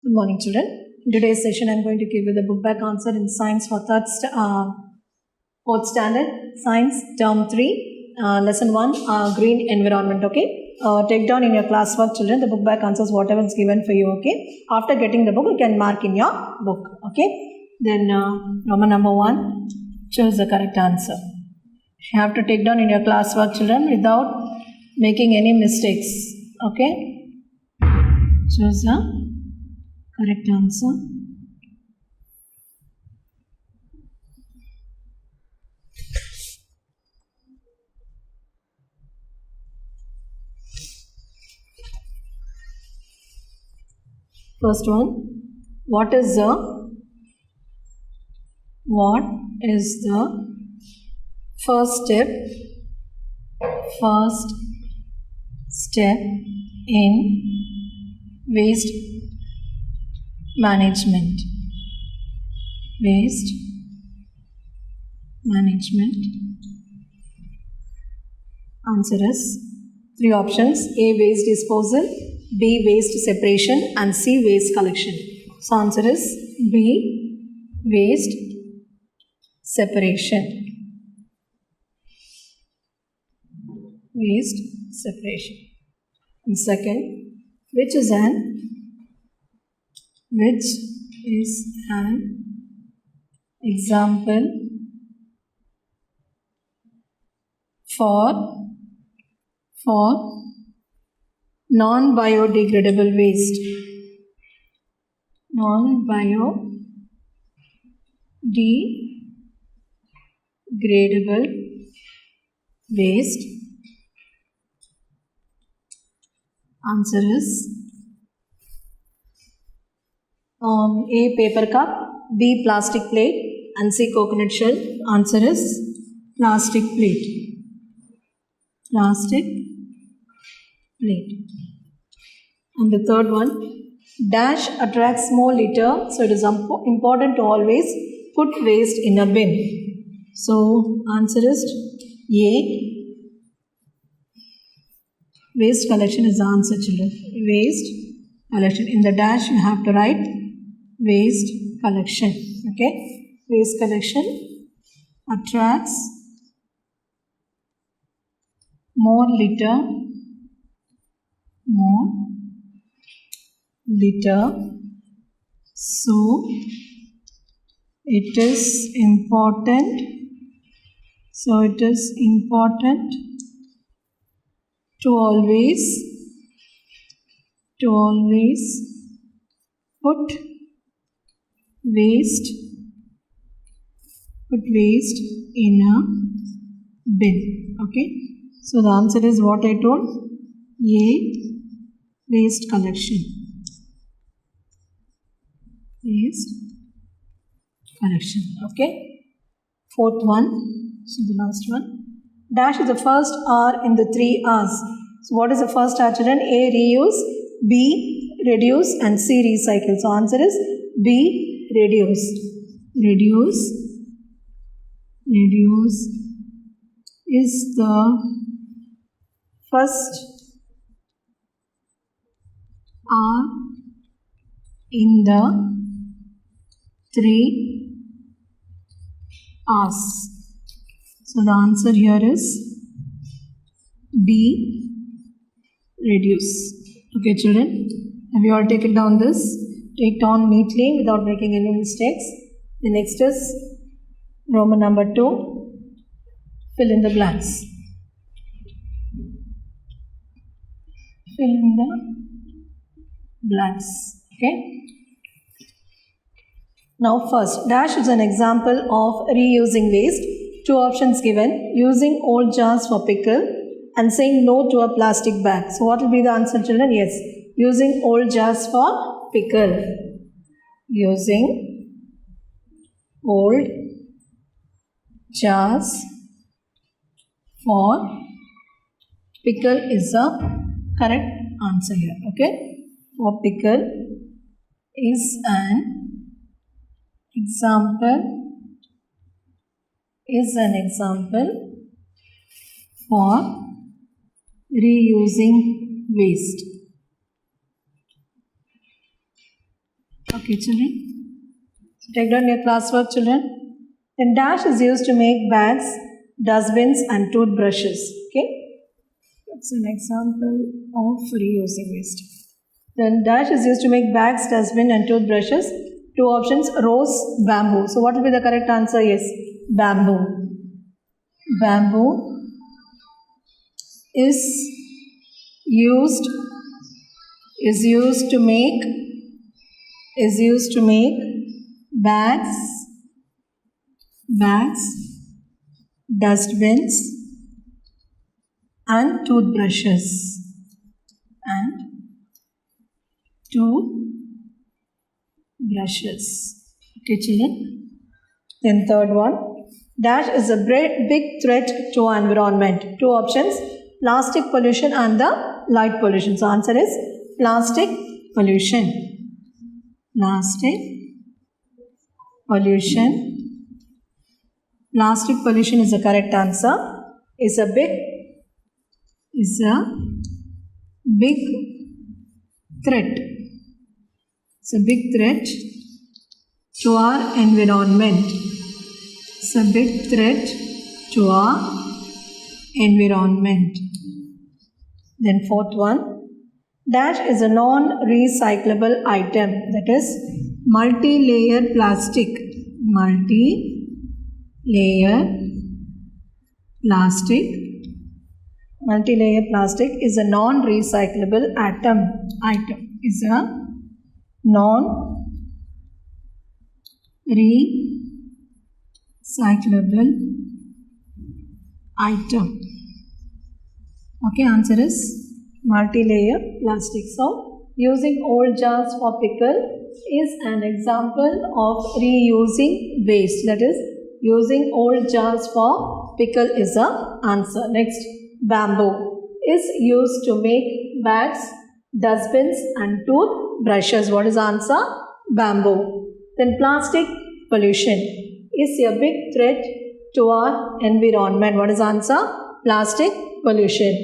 Good morning, children. In today's session, I'm going to give you the book back answer in science for fourth standard, science, term 3, lesson 1, green environment, okay? Take down in your classwork, children, the book back answers, whatever is given for you, okay? After getting the book, you can mark in your book, okay? Then, Roman number 1, choose the correct answer. You have to take down in your classwork, children, without making any mistakes, okay? Choose the correct answer. First one, what is the first step in waste management? Waste management. Answer is 3 options: A, waste disposal, B, waste separation, and C, waste collection. So answer is B, waste separation. Waste separation. And second, which is an example for non-biodegradable waste? Non-biodegradable waste. Answer is A, paper cup, B, plastic plate, and C, coconut shell. Answer is plastic plate. Plastic plate. And the third one, dash attracts more litter, so it is important to always put waste in a bin. So answer is A, waste collection is the answer, children. Waste collection. In the dash you have to write waste collection. Okay, waste collection attracts more litter, so it is important to always put waste in a bin. Okay, so the answer is what I told, A, waste collection. Waste collection. Okay, fourth one, so the last one, dash is the first R in the 3 R's. So what is the first R, children? A, reuse, B, reduce, and C, recycle. So answer is B, reduce. Reduce is the first R in the 3 R's. So the answer here is B, reduce. Okay, children, have you all taken down this? Take down neatly without making any mistakes. The next is Roman number 2, fill in the blanks. Fill in the blanks. Okay. Now first, dash is an example of reusing waste. 2 options given: using old jars for pickle and saying no to a plastic bag. So what will be the answer, children? Yes, using old jars for pickle. Using old jars for pickle is the correct answer here. Okay, for pickle is an example for reusing waste. Okay, children. Take down your classwork, children. Then dash is used to make bags, dustbins, and toothbrushes. Okay, that's an example of reusing waste. Then dash is used to make bags, dustbin, and toothbrushes. Two options: rose, bamboo. So what will be the correct answer? Yes, bamboo. Bamboo is used to make bags, dustbins, and toothbrushes. Okay, children. Then third one. Dash is a big threat to our environment. Two options: plastic pollution and the light pollution. So answer is plastic pollution. Plastic pollution is the correct answer. Is a big threat. It's a big threat to our environment. It's a big threat to our environment. Then fourth one. Dash is a non-recyclable item. That is multi-layer plastic. Multi-layer plastic is a non-recyclable item. Is a non-recyclable item. Okay, answer is multi-layer plastic. So, using old jars for pickle is an example of reusing waste. That is, using old jars for pickle is the answer. Next, bamboo is used to make bags, dustbins, and toothbrushes. What is the answer? Bamboo. Then plastic pollution is a big threat to our environment. What is the answer? Plastic pollution.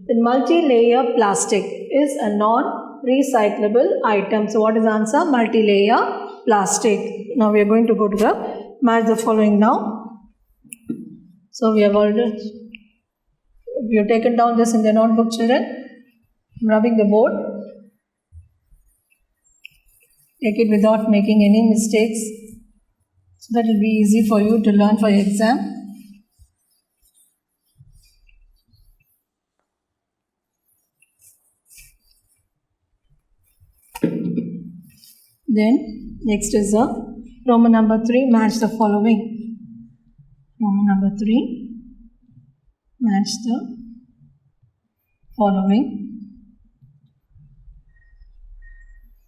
Then multi-layer plastic is a non-recyclable item. So what is the answer? Multi-layer plastic. Now we are going to go to the match the following now. So we have taken down this in the notebook, children. I'm rubbing the board. Take it without making any mistakes, so that it will be easy for you to learn for your exam. Then next is Roman number 3, match the following. Roman number 3, match the following.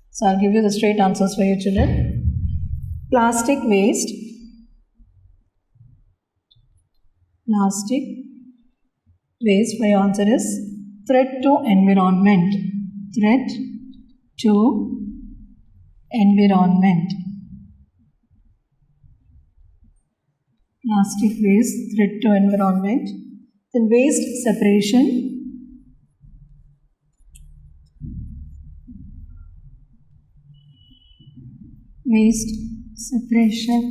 So I'll give you the straight answers for you, children. Plastic waste. For your answer is threat to environment. Threat to environment. Plastic waste, threat to environment. Then waste separation. Waste separation.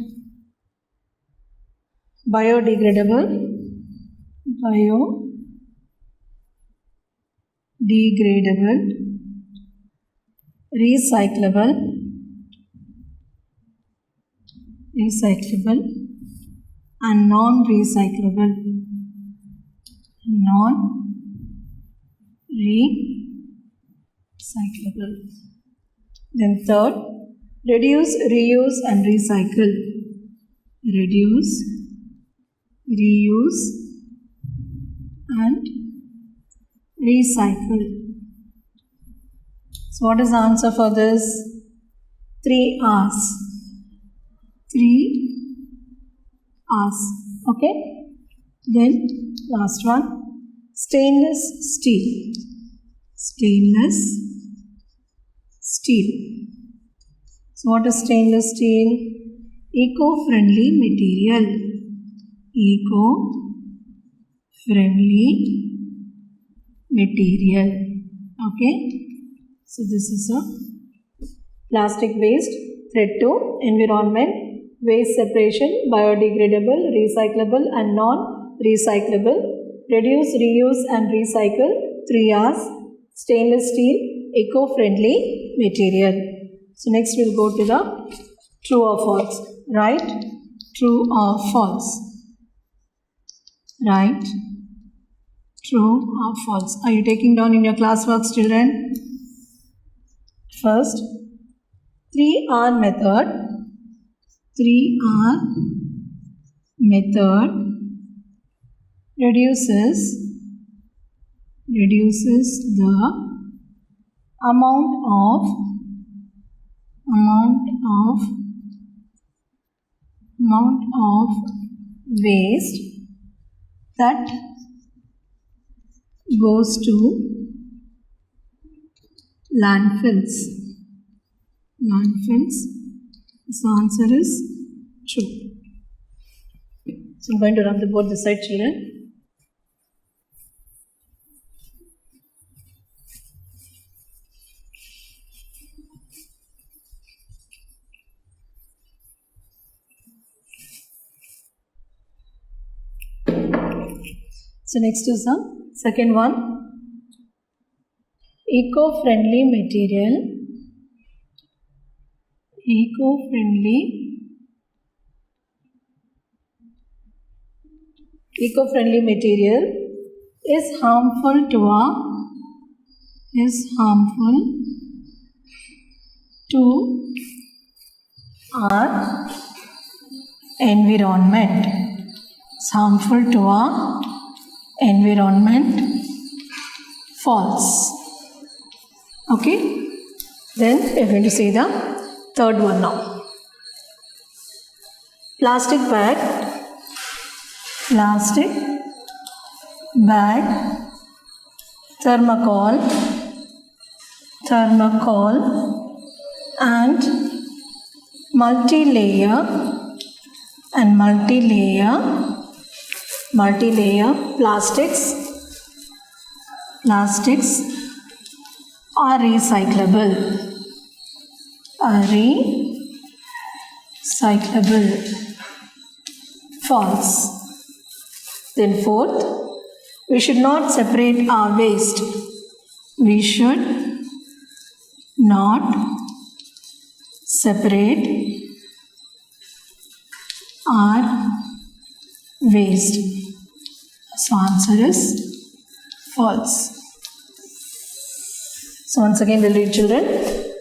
Biodegradable. Recyclable, and non-recyclable. Then third, reduce, reuse, and recycle. Reduce, reuse, and recycle. So what is the answer for this? 3 R's. 3 R's. Okay. Then last one, stainless steel. Stainless steel. So what is stainless steel? Eco-friendly material. Eco-friendly material. Okay. So this is a plastic waste. Threat 2, environment, waste separation, biodegradable, recyclable and non-recyclable. Reduce, reuse and recycle, 3 R's. Stainless steel, eco-friendly material. So next we'll go to the true or false. Right? True or false? Right? True or false? Are you taking down in your classworks, children? First, 3R method. 3R method reduces the amount of waste that goes to landfills. So answer is true. So I'm going to rub the board this side, children. So next is the second one. Eco-friendly material. Eco-friendly material is harmful to our environment. It's harmful to our environment. False. Okay. Then we are going to see the third one now. Plastic bag, thermocol and multi-layer plastics are recyclable. False. Then fourth, we should not separate our waste. We should not separate our waste. So answer is false. So once again we'll read, children.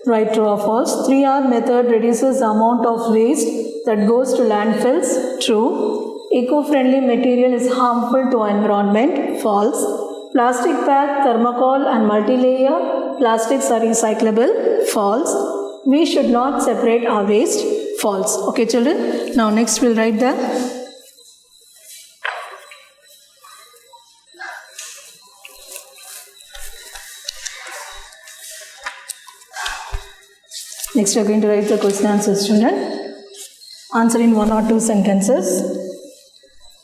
Right, true or false? 3R method reduces the amount of waste that goes to landfills. True. Eco-friendly material is harmful to environment. False. Plastic bag, thermocol and multi-layer plastics are recyclable. False. We should not separate our waste. False. Okay, children. Now next we'll write the Next, we are going to write the question answers, children. Answer in 1 or 2 sentences.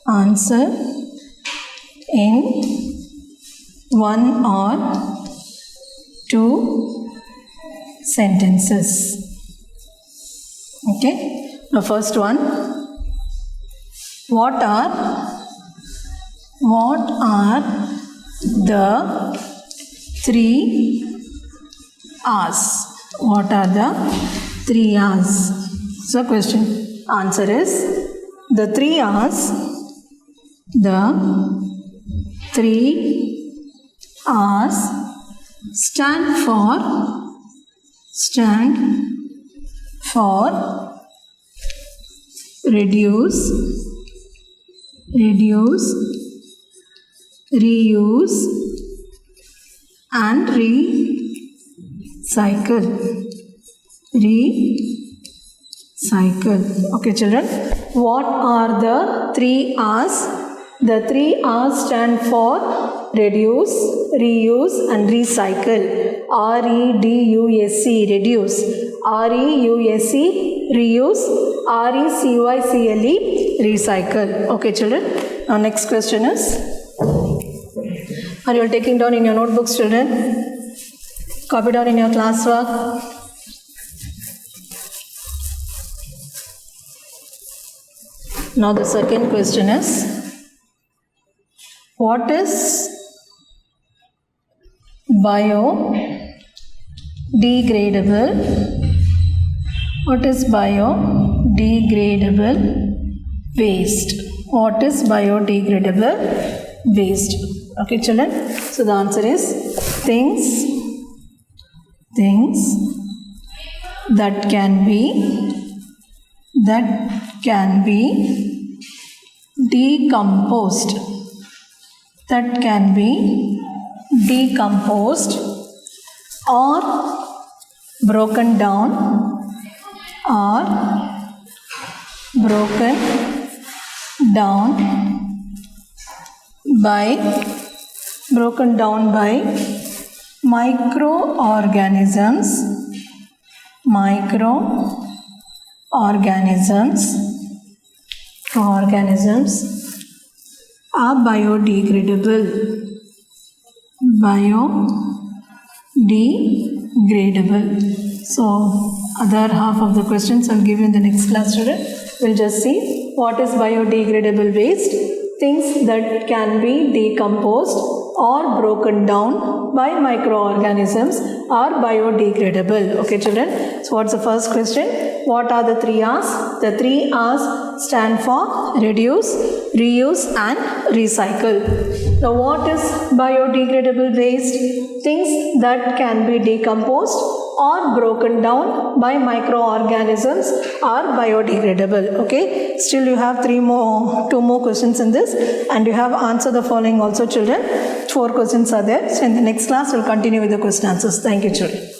Answer in 1 or 2 sentences. Okay. Now, first one. What are the 3 R's? What are the 3 R's? So question answer is the 3 R's. The 3 R's stand for reduce, reuse and recycle. Okay, children. What are the 3 R's? The 3 R's stand for reduce, reuse and recycle. REDUSE, reduce. REUSE, reuse. RECYCLE, recycle. Okay, children. Now next question is, are you all taking down in your notebooks, children? Copy down in your classwork. Now the second question is, what is biodegradable? What is biodegradable waste? What is biodegradable waste? Okay, children. So the answer is things that can be decomposed. That can be decomposed or broken down by microorganisms are biodegradable. So other half of the questions I'll give you in the next class, student. We'll just see what is biodegradable waste. Things that can be decomposed or broken down by microorganisms are biodegradable. Okay, children. So what's the first question? What are the 3 R's? The 3 R's stand for reduce, reuse and recycle. Now what is biodegradable waste? Things that can be decomposed or broken down by microorganisms are biodegradable. Okay, still you have 2 more questions in this, and you have answered the following also, children. 4 questions are there. So in the next class we'll continue with the question answers. Thank you, children.